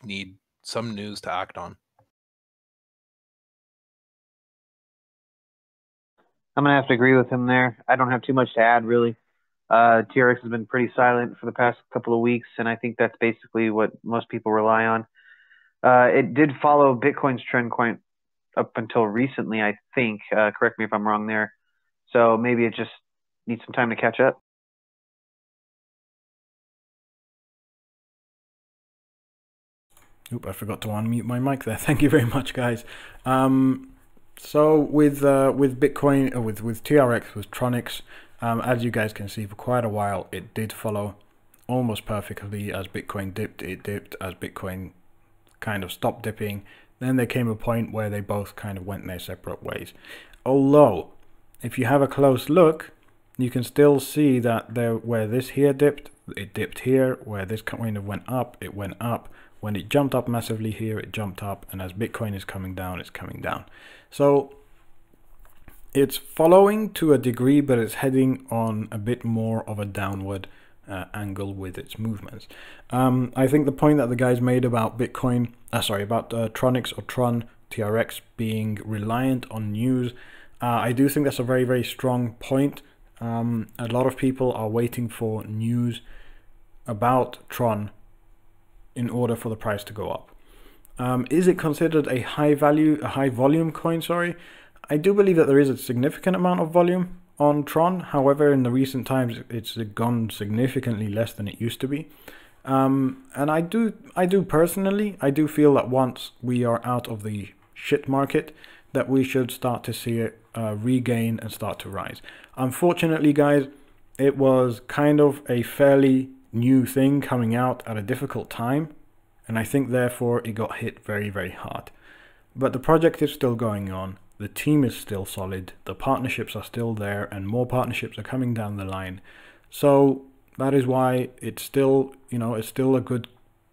need some news to act on. I'm going to have to agree with him there. I don't have too much to add, really. TRX has been pretty silent for the past couple of weeks, and I think that's basically what most people rely on. It did follow Bitcoin's trend quite up until recently, I think. Correct me if I'm wrong there. So maybe it just needs some time to catch up. Oop, I forgot to unmute my mic there. Thank you very much, guys. So with Bitcoin, with TRX, with Tronix, as you guys can see, for quite a while, it did follow almost perfectly. As Bitcoin dipped, it dipped. As Bitcoin kind of stopped dipping, then there came a point where they both kind of went their separate ways. Although, if you have a close look, you can still see that there, where this here dipped, it dipped here. Where this kind of went up, it went up. When it jumped up massively here, it jumped up. And as Bitcoin is coming down, it's coming down. So it's following to a degree, but it's heading on a bit more of a downward angle with its movements. I think the point that the guys made about Bitcoin, about Tronix or Tron TRX being reliant on news, I do think that's a very, very strong point. A lot of people are waiting for news about Tron in order for the price to go up. Is it considered a high volume coin? Sorry, I do believe that there is a significant amount of volume on Tron. However, in the recent times, it's gone significantly less than it used to be. And I do personally, I do feel that once we are out of the shit market, that we should start to see it regain and start to rise. Unfortunately, guys, it was kind of a fairly new thing coming out at a difficult time, and I think therefore it got hit very, very hard. But the project is still going on. The team is still solid, the partnerships are still there, and more partnerships are coming down the line. So that is why it's still, it's still a good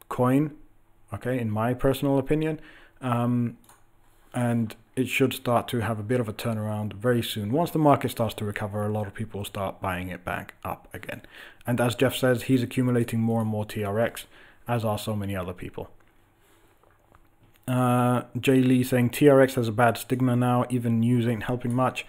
coin, okay, in my personal opinion. And it should start to have a bit of a turnaround very soon. Once the market starts to recover, a lot of people will start buying it back up again. And as Jeff says, he's accumulating more and more TRX, as are so many other people. Jay Lee saying TRX has a bad stigma now, even news ain't helping much.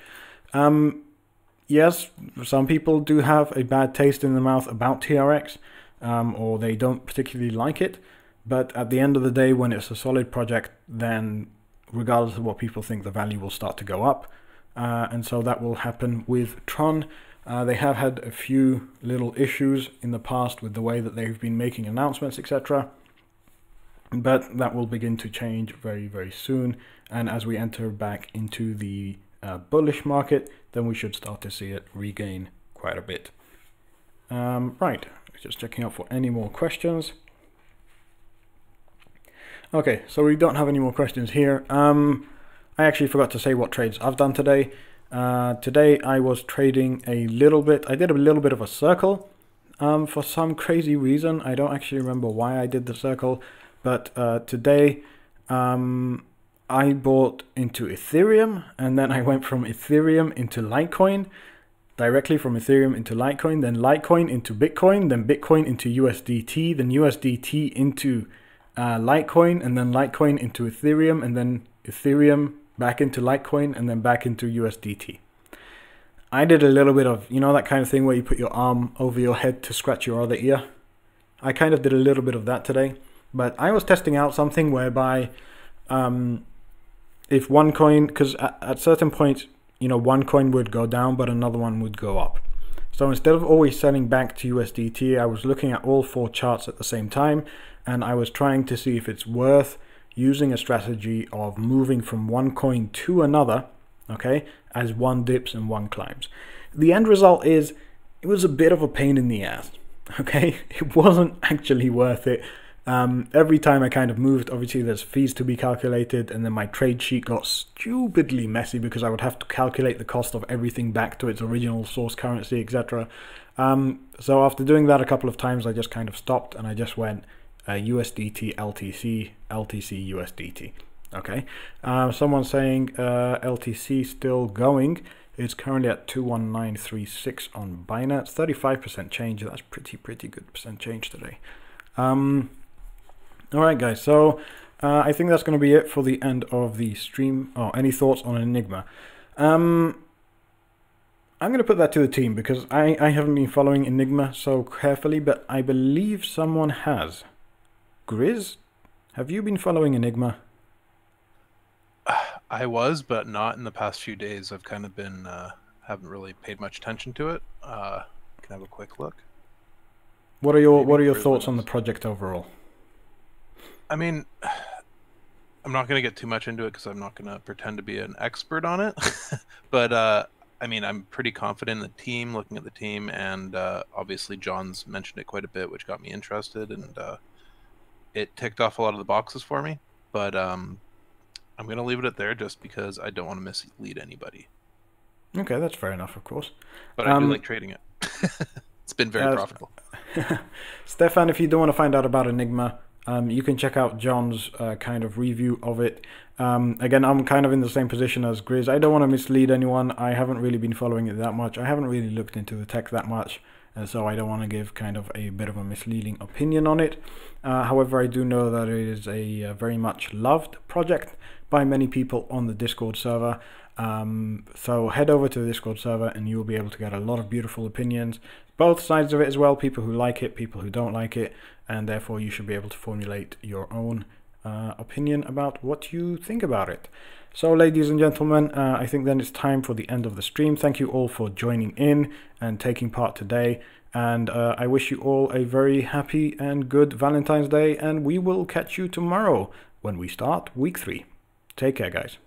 Yes, some people do have a bad taste in the mouth about TRX, or they don't particularly like it. But at the end of the day, when it's a solid project, then regardless of what people think, the value will start to go up. And so that will happen with Tron. They have had a few little issues in the past with the way that they've been making announcements, etc. But that will begin to change very, very soon. And as we enter back into the bullish market, then we should start to see it regain quite a bit. Right, just checking out for any more questions. Okay, so we don't have any more questions here. I actually forgot to say what trades I've done today. Today I was trading a little bit. I did a little bit of a circle for some crazy reason. I don't actually remember why I did the circle. But today I bought into Ethereum, and then I went from Ethereum into Litecoin, directly from Ethereum into Litecoin, then Litecoin into Bitcoin, then Bitcoin into USDT, then USDT into Litecoin, and then Litecoin into Ethereum, and then Ethereum back into Litecoin, and then back into USDT. I did a little bit of, that kind of thing where you put your arm over your head to scratch your other ear. I kind of did a little bit of that today. But I was testing out something whereby if one coin, because at certain points, one coin would go down, but another one would go up. So instead of always selling back to USDT, I was looking at all 4 charts at the same time, and I was trying to see if it's worth using a strategy of moving from one coin to another, okay, as one dips and one climbs. The end result is it was a bit of a pain in the ass, okay? It wasn't actually worth it. Every time I kind of moved, obviously there's fees to be calculated, and then my trade sheet got stupidly messy because I would have to calculate the cost of everything back to its original source currency, etc. So after doing that a couple of times, I just kind of stopped and I just went USDT LTC, LTC USDT. Okay, someone's saying LTC still going. It's currently at 21936 on Binance, 35% change. That's pretty good percent change today. All right, guys. So I think that's going to be it for the end of the stream. Oh, any thoughts on Enigma? I'm going to put that to the team because I haven't been following Enigma so carefully, but I believe someone has. Grizz, have you been following Enigma? I was, but not in the past few days. I've kind of been, haven't really paid much attention to it. Can I have a quick look? What are your thoughts on the project overall? I mean, I'm not going to get too much into it because I'm not going to pretend to be an expert on it. But I mean, I'm pretty confident in the team, looking at the team, and obviously John's mentioned it quite a bit, which got me interested, and it ticked off a lot of the boxes for me. But I'm going to leave it at there just because I don't want to mislead anybody. Okay, that's fair enough, of course. But I do like trading it. It's been very profitable. Stefan, if you do want to find out about Enigma, you can check out John's kind of review of it. Again, I'm kind of in the same position as Grizz. I don't want to mislead anyone. I haven't really been following it that much. I haven't really looked into the tech that much, and so I don't want to give kind of a bit of a misleading opinion on it. However, I do know that it is a very much loved project by many people on the Discord server. So head over to the Discord server and you'll be able to get a lot of beautiful opinions, both sides of it as well, people who like it, people who don't like it, and therefore you should be able to formulate your own opinion about what you think about it. So ladies and gentlemen, I think then it's time for the end of the stream. Thank you all for joining in and taking part today, and I wish you all a very happy and good Valentine's Day, and we will catch you tomorrow when we start week 3. Take care, guys.